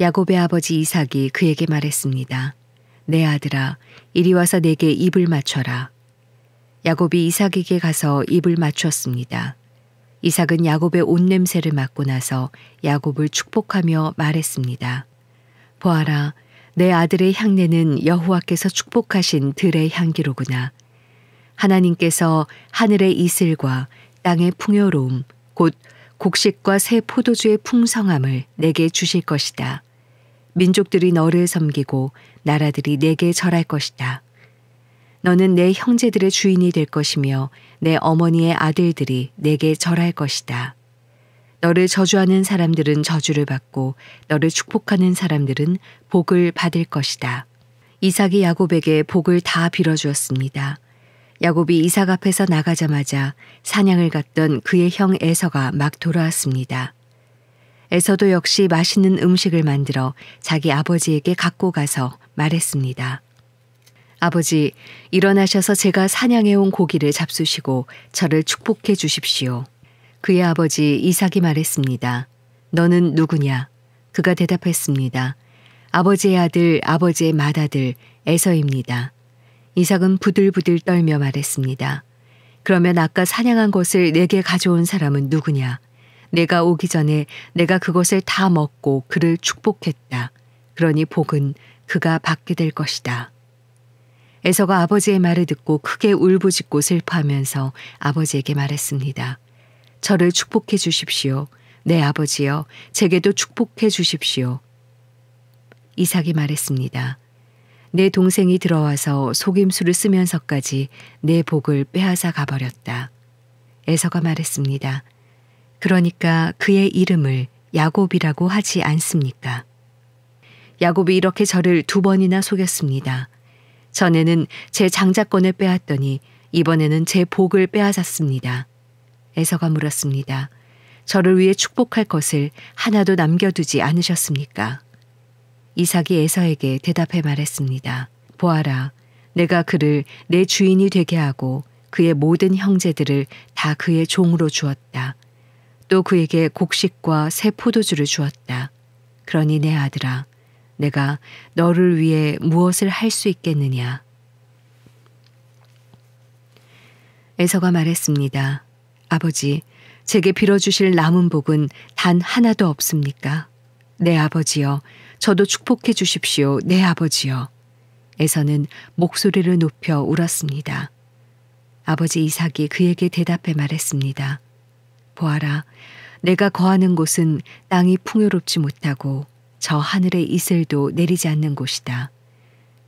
야곱의 아버지 이삭이 그에게 말했습니다. 내 아들아, 이리 와서 내게 입을 맞춰라. 야곱이 이삭에게 가서 입을 맞추었습니다. 이삭은 야곱의 옷 냄새를 맡고 나서 야곱을 축복하며 말했습니다. 보아라, 내 아들의 향내는 여호와께서 축복하신 들의 향기로구나. 하나님께서 하늘의 이슬과 땅의 풍요로움, 곧 곡식과 새 포도주의 풍성함을 내게 주실 것이다. 민족들이 너를 섬기고 나라들이 내게 절할 것이다. 너는 내 형제들의 주인이 될 것이며 내 어머니의 아들들이 내게 절할 것이다. 너를 저주하는 사람들은 저주를 받고 너를 축복하는 사람들은 복을 받을 것이다. 이삭이 야곱에게 복을 다 빌어주었습니다. 야곱이 이삭 앞에서 나가자마자 사냥을 갔던 그의 형 에서가 막 돌아왔습니다. 에서도 역시 맛있는 음식을 만들어 자기 아버지에게 갖고 가서 말했습니다. 아버지, 일어나셔서 제가 사냥해온 고기를 잡수시고 저를 축복해 주십시오. 그의 아버지 이삭이 말했습니다. 너는 누구냐? 그가 대답했습니다. 아버지의 아들, 아버지의 맏아들 에서입니다. 이삭은 부들부들 떨며 말했습니다. 그러면 아까 사냥한 것을 내게 가져온 사람은 누구냐? 내가 오기 전에 내가 그것을 다 먹고 그를 축복했다. 그러니 복은 그가 받게 될 것이다. 에서가 아버지의 말을 듣고 크게 울부짖고 슬퍼하면서 아버지에게 말했습니다. 저를 축복해 주십시오. 네, 아버지여, 제게도 축복해 주십시오. 이삭이 말했습니다. 내 동생이 들어와서 속임수를 쓰면서까지 내 복을 빼앗아 가버렸다. 에서가 말했습니다. 그러니까 그의 이름을 야곱이라고 하지 않습니까? 야곱이 이렇게 저를 2번이나 속였습니다. 전에는 제 장자권을 빼앗더니 이번에는 제 복을 빼앗았습니다. 에서가 물었습니다. 저를 위해 축복할 것을 하나도 남겨두지 않으셨습니까? 이삭이 에서에게 대답해 말했습니다. 보아라, 내가 그를 내 주인이 되게 하고 그의 모든 형제들을 다 그의 종으로 주었다. 또 그에게 곡식과 새 포도주를 주었다. 그러니 내 아들아, 내가 너를 위해 무엇을 할 수 있겠느냐? 에서가 말했습니다. 아버지, 제게 빌어주실 남은 복은 단 하나도 없습니까? 네, 아버지여, 저도 축복해 주십시오. 네, 아버지여. 에서는 목소리를 높여 울었습니다. 아버지 이삭이 그에게 대답해 말했습니다. 보아라, 내가 거하는 곳은 땅이 풍요롭지 못하고 저 하늘의 이슬도 내리지 않는 곳이다.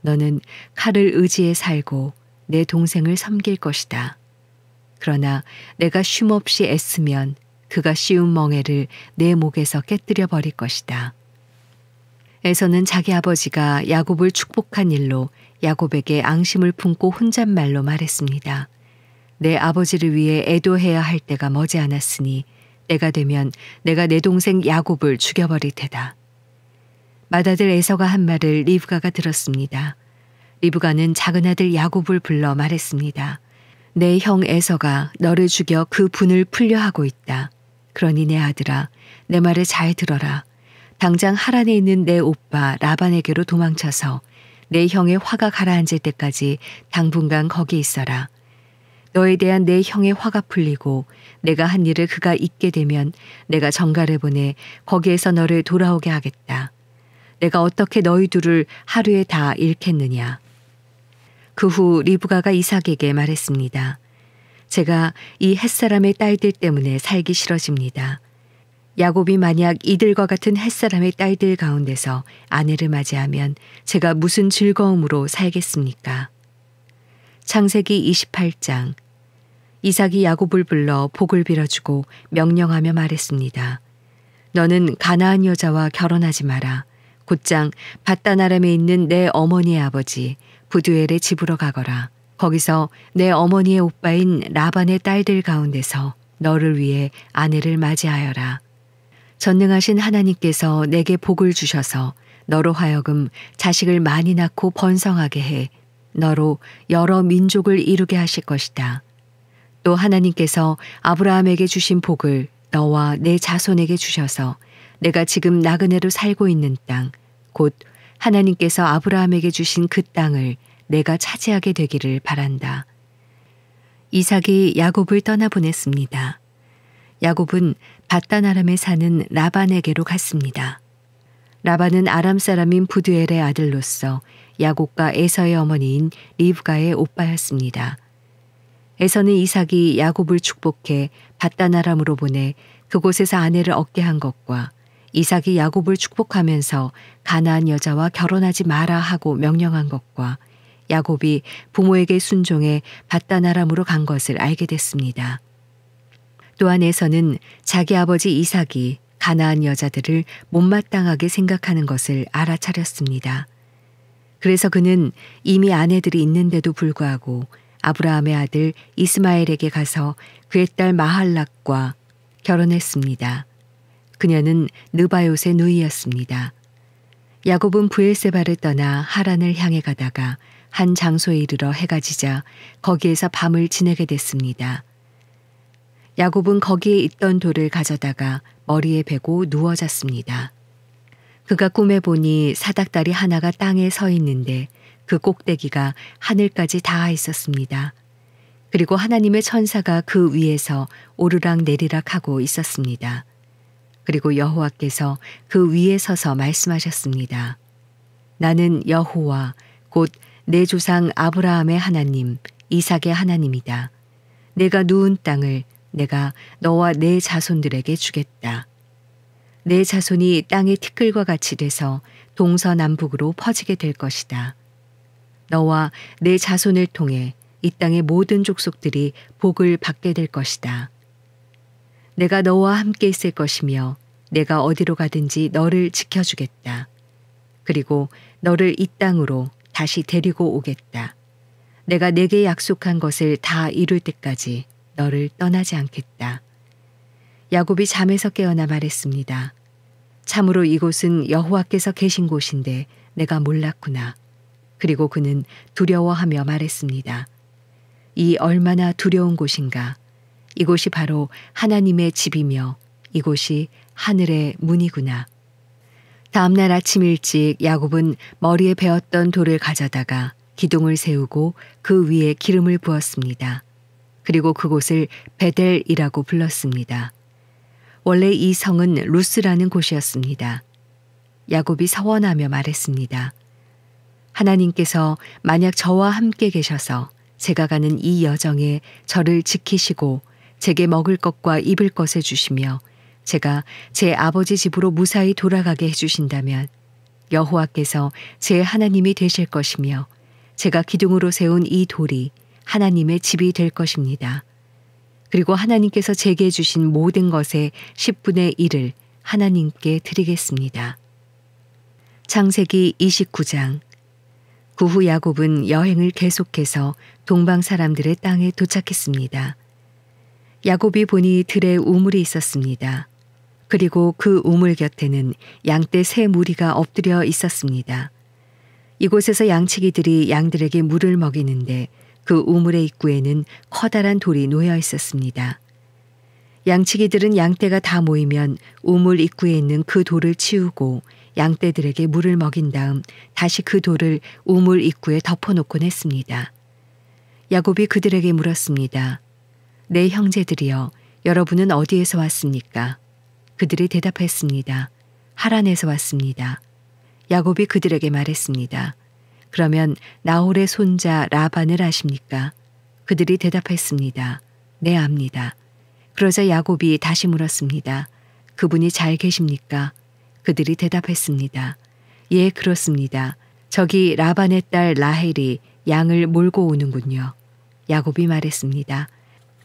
너는 칼을 의지해 살고 내 동생을 섬길 것이다. 그러나 내가 쉼없이 애쓰면 그가 씌운 멍에를 내 목에서 깨뜨려 버릴 것이다. 에서는 자기 아버지가 야곱을 축복한 일로 야곱에게 앙심을 품고 혼잣말로 말했습니다. 내 아버지를 위해 애도해야 할 때가 머지않았으니 때가 되면 내가 내 동생 야곱을 죽여버릴 테다. 맏아들 에서가 한 말을 리브가가 들었습니다. 리브가는 작은 아들 야곱을 불러 말했습니다. 내 형 에서가 너를 죽여 그 분을 풀려 하고 있다. 그러니 내 아들아, 내 말을 잘 들어라. 당장 하란에 있는 내 오빠 라반에게로 도망쳐서 내 형의 화가 가라앉을 때까지 당분간 거기 있어라. 너에 대한 내 형의 화가 풀리고 내가 한 일을 그가 잊게 되면 내가 전가를 보내 거기에서 너를 돌아오게 하겠다. 내가 어떻게 너희 둘을 하루에 다 잃겠느냐. 그 후 리브가가 이삭에게 말했습니다. 제가 이 햇사람의 딸들 때문에 살기 싫어집니다. 야곱이 만약 이들과 같은 햇사람의 딸들 가운데서 아내를 맞이하면 제가 무슨 즐거움으로 살겠습니까? 창세기 28장. 이삭이 야곱을 불러 복을 빌어주고 명령하며 말했습니다. 너는 가나안 여자와 결혼하지 마라. 곧장 밧단아람에 있는 내 어머니의 아버지 부두엘의 집으로 가거라. 거기서 내 어머니의 오빠인 라반의 딸들 가운데서 너를 위해 아내를 맞이하여라. 전능하신 하나님께서 내게 복을 주셔서 너로 하여금 자식을 많이 낳고 번성하게 해 너로 여러 민족을 이루게 하실 것이다. 또 하나님께서 아브라함에게 주신 복을 너와 내 자손에게 주셔서 내가 지금 나그네로 살고 있는 땅, 곧 하나님께서 아브라함에게 주신 그 땅을 내가 차지하게 되기를 바란다. 이삭이 야곱을 떠나보냈습니다. 야곱은 밧단 아람에 사는 라반에게로 갔습니다. 라반은 아람 사람인 부두엘의 아들로서 야곱과 에서의 어머니인 리브가의 오빠였습니다. 에서는 이삭이 야곱을 축복해 밧단 아람으로 보내 그곳에서 아내를 얻게 한 것과 이삭이 야곱을 축복하면서 가나안 여자와 결혼하지 마라 하고 명령한 것과 야곱이 부모에게 순종해 밧단 아람으로 간 것을 알게 됐습니다. 또한 에서는 자기 아버지 이삭이 가나안 여자들을 못마땅하게 생각하는 것을 알아차렸습니다. 그래서 그는 이미 아내들이 있는데도 불구하고 아브라함의 아들 이스마엘에게 가서 그의 딸 마할락과 결혼했습니다. 그녀는 느바요의 누이였습니다. 야곱은 브엘세바를 떠나 하란을 향해 가다가 한 장소에 이르러 해가 지자 거기에서 밤을 지내게 됐습니다. 야곱은 거기에 있던 돌을 가져다가 머리에 베고 누워 잤습니다. 그가 꿈에 보니 사닥다리 하나가 땅에 서 있는데 그 꼭대기가 하늘까지 닿아 있었습니다. 그리고 하나님의 천사가 그 위에서 오르락 내리락 하고 있었습니다. 그리고 여호와께서 그 위에 서서 말씀하셨습니다. 나는 여호와 곧 내 조상 아브라함의 하나님, 이삭의 하나님이다. 내가 누운 땅을 내가 너와 내 자손들에게 주겠다. 내 자손이 땅의 티끌과 같이 돼서 동서남북으로 퍼지게 될 것이다. 너와 내 자손을 통해 이 땅의 모든 족속들이 복을 받게 될 것이다. 내가 너와 함께 있을 것이며 내가 어디로 가든지 너를 지켜주겠다. 그리고 너를 이 땅으로 다시 데리고 오겠다. 내가 내게 약속한 것을 다 이룰 때까지 너를 떠나지 않겠다. 야곱이 잠에서 깨어나 말했습니다. 참으로 이곳은 여호와께서 계신 곳인데 내가 몰랐구나. 그리고 그는 두려워하며 말했습니다. 이 얼마나 두려운 곳인가. 이곳이 바로 하나님의 집이며 이곳이 하늘의 문이구나. 다음 날 아침 일찍 야곱은 머리에 베었던 돌을 가져다가 기둥을 세우고 그 위에 기름을 부었습니다. 그리고 그곳을 베델이라고 불렀습니다. 원래 이 성은 루스라는 곳이었습니다. 야곱이 서원하며 말했습니다. 하나님께서 만약 저와 함께 계셔서 제가 가는 이 여정에 저를 지키시고 제게 먹을 것과 입을 것을 주시며 제가 제 아버지 집으로 무사히 돌아가게 해주신다면 여호와께서 제 하나님이 되실 것이며 제가 기둥으로 세운 이 돌이 하나님의 집이 될 것입니다. 그리고 하나님께서 제게 주신 모든 것의 10분의 1을 하나님께 드리겠습니다. 창세기 29장. 그 후 야곱은 여행을 계속해서 동방 사람들의 땅에 도착했습니다. 야곱이 보니 들에 우물이 있었습니다. 그리고 그 우물 곁에는 양떼 세 무리가 엎드려 있었습니다. 이곳에서 양치기들이 양들에게 물을 먹이는데 그 우물의 입구에는 커다란 돌이 놓여 있었습니다. 양치기들은 양떼가 다 모이면 우물 입구에 있는 그 돌을 치우고 양떼들에게 물을 먹인 다음 다시 그 돌을 우물 입구에 덮어놓곤 했습니다. 야곱이 그들에게 물었습니다. 내 형제들이여, 여러분은 어디에서 왔습니까? 그들이 대답했습니다. 하란에서 왔습니다. 야곱이 그들에게 말했습니다. 그러면 나홀의 손자 라반을 아십니까? 그들이 대답했습니다. 네, 압니다. 그러자 야곱이 다시 물었습니다. 그분이 잘 계십니까? 그들이 대답했습니다. 예, 그렇습니다. 저기 라반의 딸 라헬이 양을 몰고 오는군요. 야곱이 말했습니다.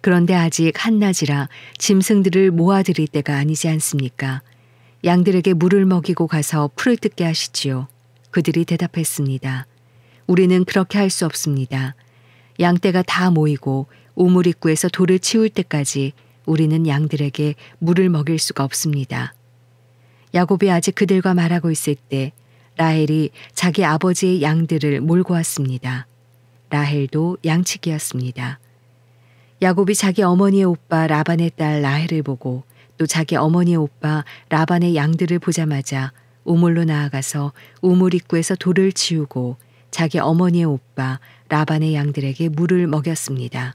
그런데 아직 한낮이라 짐승들을 모아들일 때가 아니지 않습니까? 양들에게 물을 먹이고 가서 풀을 뜯게 하시지요. 그들이 대답했습니다. 우리는 그렇게 할 수 없습니다. 양떼가 다 모이고 우물 입구에서 돌을 치울 때까지 우리는 양들에게 물을 먹일 수가 없습니다. 야곱이 아직 그들과 말하고 있을 때 라헬이 자기 아버지의 양들을 몰고 왔습니다. 라헬도 양치기였습니다. 야곱이 자기 어머니의 오빠 라반의 딸 라헬을 보고 또 자기 어머니의 오빠 라반의 양들을 보자마자 우물로 나아가서 우물 입구에서 돌을 치우고 자기 어머니의 오빠 라반의 양들에게 물을 먹였습니다.